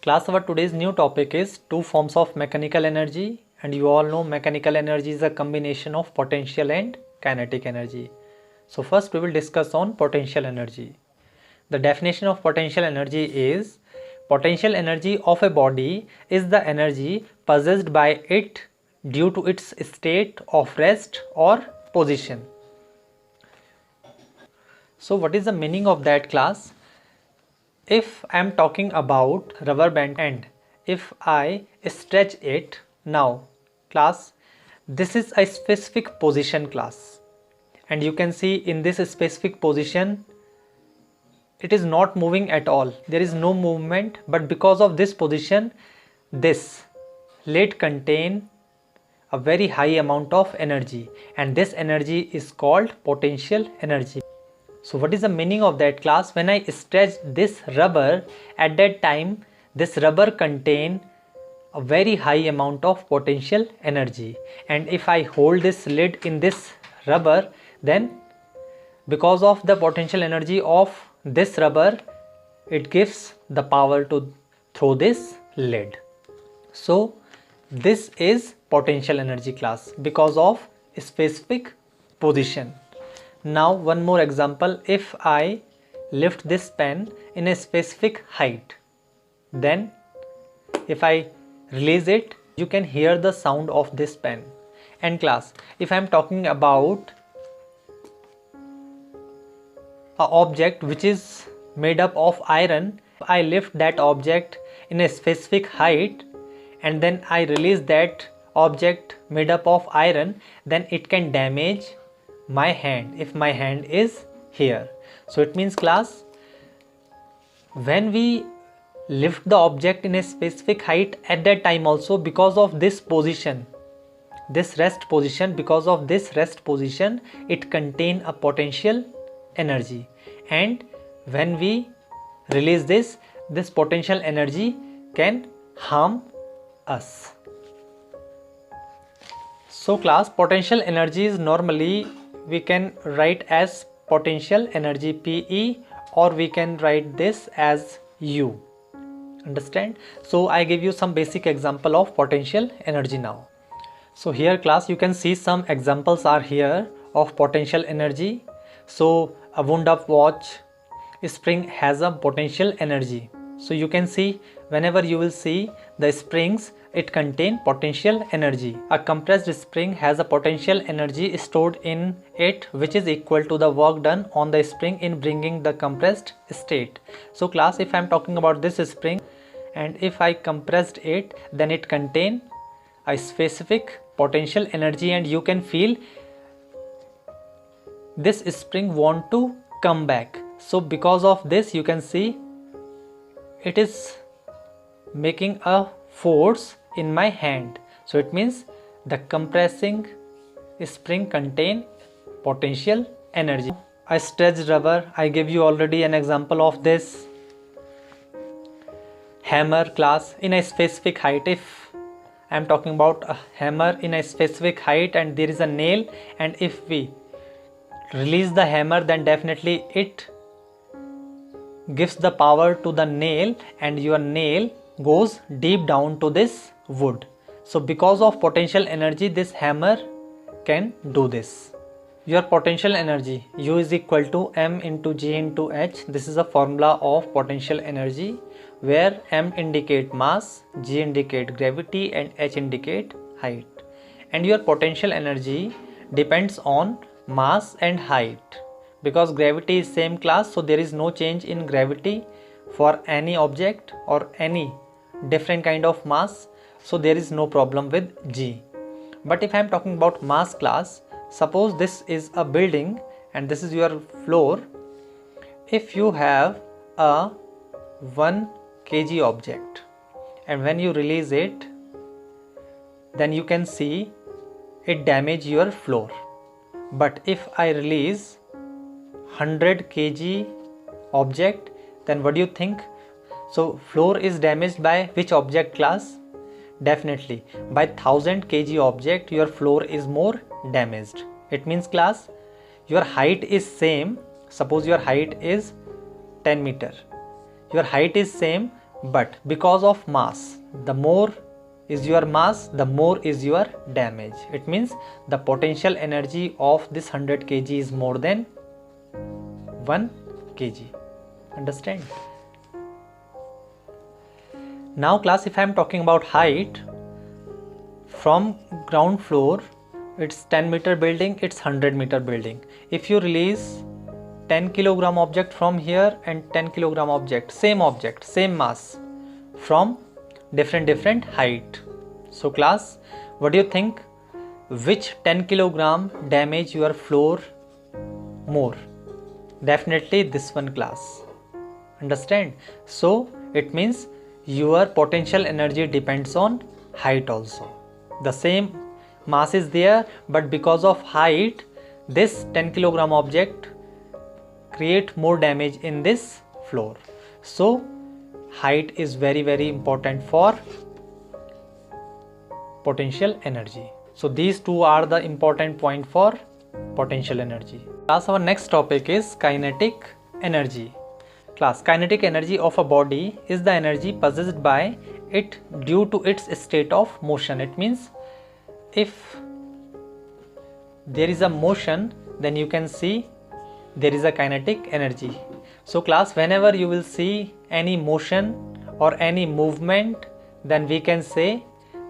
Class, our today's new topic is two forms of mechanical energy, and you all know mechanical energy is a combination of potential and kinetic energy. So first we will discuss on potential energy. The definition of potential energy is potential energy of a body is the energy possessed by it due to its state of rest or position. So what is the meaning of that, class? If I am talking about rubber band and if I stretch it now, class, this is a specific position, class, and you can see in this specific position it is not moving at all. There is no movement, but because of this position, this lid contain a very high amount of energy, and this energy is called potential energy. So what is the meaning of that, class? When I stretch this rubber, at that time this rubber contain a very high amount of potential energy, and if I hold this lid in this rubber, then because of the potential energy of this rubber, it gives the power to throw this lid. So this is potential energy, class, because of a specific position. Now one more example, if I lift this pen in a specific height, then if I release it, you can hear the sound of this pen. And class, if I am talking about an object which is made up of iron, if I lift that object in a specific height and then I release that object made up of iron, then it can damage my hand if my hand is here. So it means, class, when we lift the object in a specific height, at that time also, because of this position, this rest position, because of this rest position, it contain a potential energy, and when we release this potential energy can harm us. So class, potential energy is normally we can write as potential energy PE, or we can write this as U. Understand? So I give you some basic example of potential energy now. So here, class, you can see some examples are here of potential energy. So a wound up watch spring has a potential energy. So you can see whenever you will see the springs, it contain potential energy. A compressed spring has a potential energy stored in it which is equal to the work done on the spring in bringing the compressed state. So class, if I am talking about this spring and if I compressed it, then it contain a specific potential energy, and you can feel this spring want to come back. So because of this, you can see it is making a force in my hand. So it means the compressing spring contain potential energy. A stretched rubber, I gave you already an example of this. Hammer, class, in a specific height, if I am talking about a hammer in a specific height and there is a nail, and if we release the hammer, then definitely it gives the power to the nail and your nail goes deep down to this wood. So because of potential energy, this hammer can do this. Your potential energy, U is equal to M into G into H. This is a formula of potential energy where M indicate mass, G indicate gravity, and H indicate height. And your potential energy depends on mass and height, because gravity is same, class, so there is no change in gravity for any object or any different kind of mass, so there is no problem with G. But if I am talking about mass, class, suppose this is a building and this is your floor. If you have a 1 kg object and when you release it, then you can see it damage your floor. But if I release 100 kg object, then what do you think? So floor is damaged by which object, class? Definitely by 1000 kg object your floor is more damaged. It means, class, your height is same. Suppose your height is 10 meter. Your height is same, but because of mass, the more is your mass, the more is your damage. It means the potential energy of this 100 kg is more than 1 kg. Understand? Now class, if I am talking about height, from ground floor it's 10-meter building, it's 100-meter building. If you release 10 kilogram object from here and 10 kilogram object, same mass, from different height. So class, what do you think, which 10 kilogram damage your floor more? Definitely this one, class. Understand? So it means your potential energy depends on height also. The same mass is there, but because of height, this 10 kilogram object create more damage in this floor. So height is very important for potential energy. So these two are the important point for potential energy. Class, our next topic is kinetic energy. Class, kinetic energy of a body is the energy possessed by it due to its state of motion. It means if there is a motion, then you can see there is a kinetic energy. So class, whenever you will see any motion or any movement, then we can say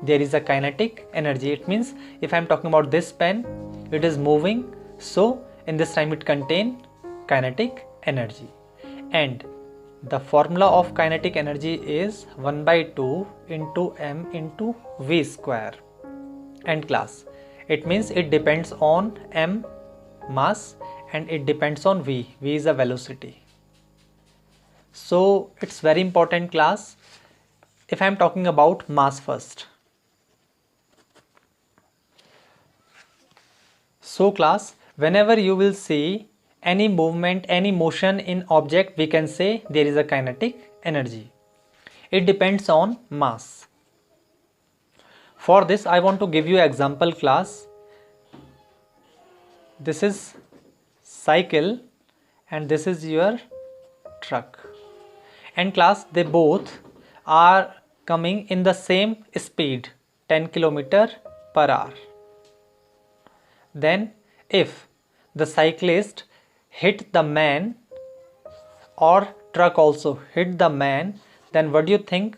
there is a kinetic energy. It means if I am talking about this pen, it is moving, so in this time it contains kinetic energy. And the formula of kinetic energy is 1/2 into m into v square. And class, it means it depends on m, mass, and it depends on v is a velocity. So it's very important, class. If I am talking about mass first, so class, whenever you will see any movement, any motion in object, we can say there is a kinetic energy. It depends on mass. For this, I want to give you an example, class. This is cycle and this is your truck. And class, they both are coming in the same speed, 10 km/h. Then if the cyclist hit the man or truck also hit the man, then what do you think,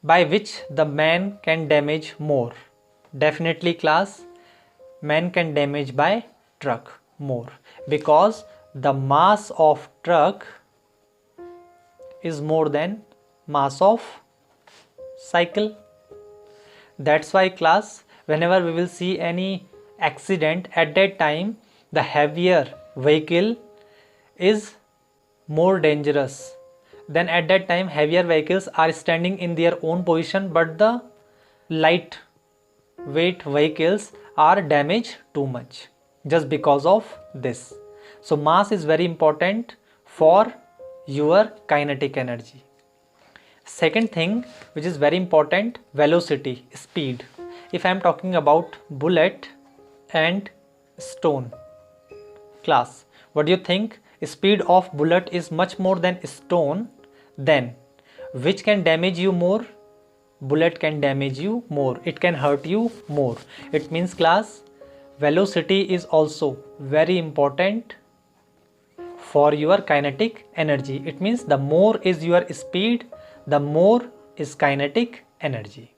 by which the man can damage more? Definitely, class, man can damage by truck more, because the mass of truck is more than mass of cycle. That's why, class, whenever we will see any accident, at that time the heavier vehicle is more dangerous. Then at that time heavier vehicles are standing in their own position, but the light weight vehicles are damaged too much just because of this. So mass is very important for your kinetic energy. Second thing which is very important, velocity, speed. If I am talking about bullet and stone, class, what do you think, speed of bullet is much more than stone, then which can damage you more? Bullet can damage you more, it can hurt you more. It means, class, velocity is also very important for your kinetic energy. It means the more is your speed, the more is kinetic energy.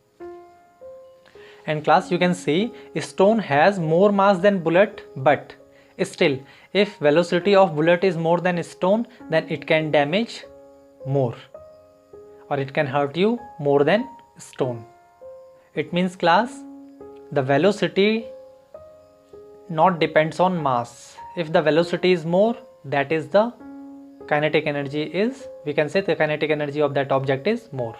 And class, you can see stone has more mass than bullet, but still if velocity of bullet is more than stone, then it can damage more or it can hurt you more than stone. It means, class, the velocity not depends on mass. If the velocity is more, that is the kinetic energy is, we can say the kinetic energy of that object is more.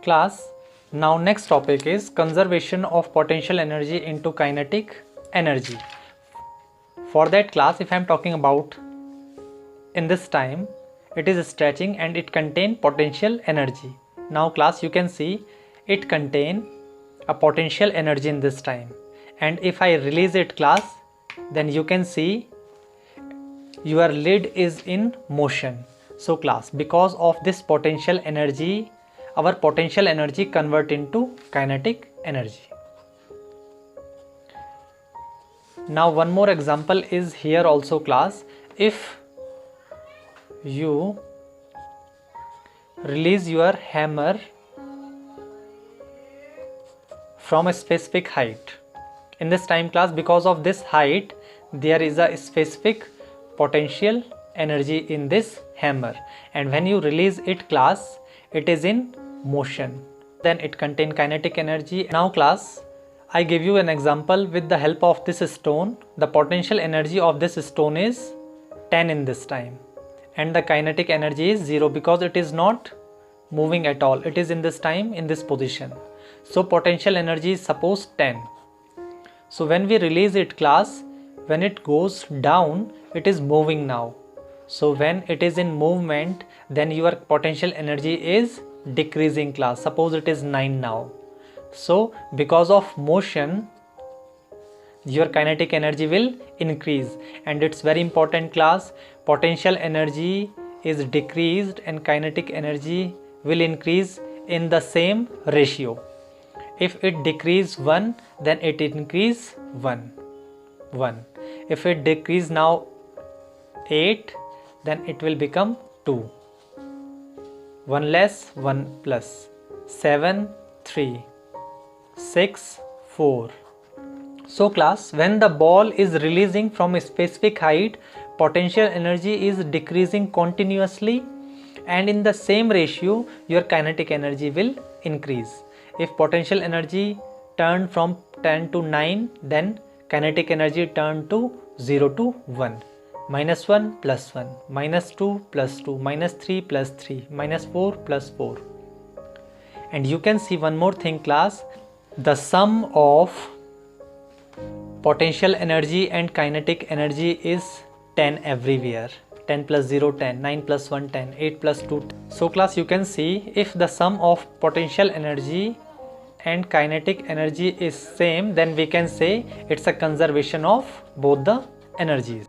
Class, now next topic is conservation of potential energy into kinetic energy. For that, class, if I am talking about in this time, it is stretching and it contains potential energy. Now class, you can see it contains a potential energy in this time, and if I release it, class, then you can see your lid is in motion. So class, because of this potential energy, our potential energy convert into kinetic energy. Now one more example is here also class. If you release your hammer from a specific height, in this time class, because of this height there is a specific potential energy in this hammer, and when you release it class, it is in motion, then it contains kinetic energy. Now class, I give you an example with the help of this stone. The potential energy of this stone is 10 in this time, and the kinetic energy is 0 because it is not moving at all, it is in this time in this position. So potential energy is suppose 10. So when we release it class, when it goes down, it is moving now. So when it is in movement, then your potential energy is decreasing class. Suppose it is 9 now. So because of motion, your kinetic energy will increase, and it's very important class. Potential energy is decreased and kinetic energy will increase in the same ratio. If it decrease 1, then it increase 1. If it decrease now 8, then it will become 2. 1 less, 1 plus. 7, 3. 6, 4. So class, when the ball is releasing from a specific height, potential energy is decreasing continuously, and in the same ratio your kinetic energy will increase. If potential energy turned from 10 to 9, then kinetic energy turned to 0 to 1. Minus 1 plus 1, minus 2 plus 2, minus 3 plus 3, minus 4 plus 4. And you can see one more thing class. The sum of potential energy and kinetic energy is 10 everywhere. 10 plus 0, 10, 9 plus 1, 10, 8 plus 2. So class, you can see if the sum of potential energy and kinetic energy is same, then we can say it's a conservation of both the energies.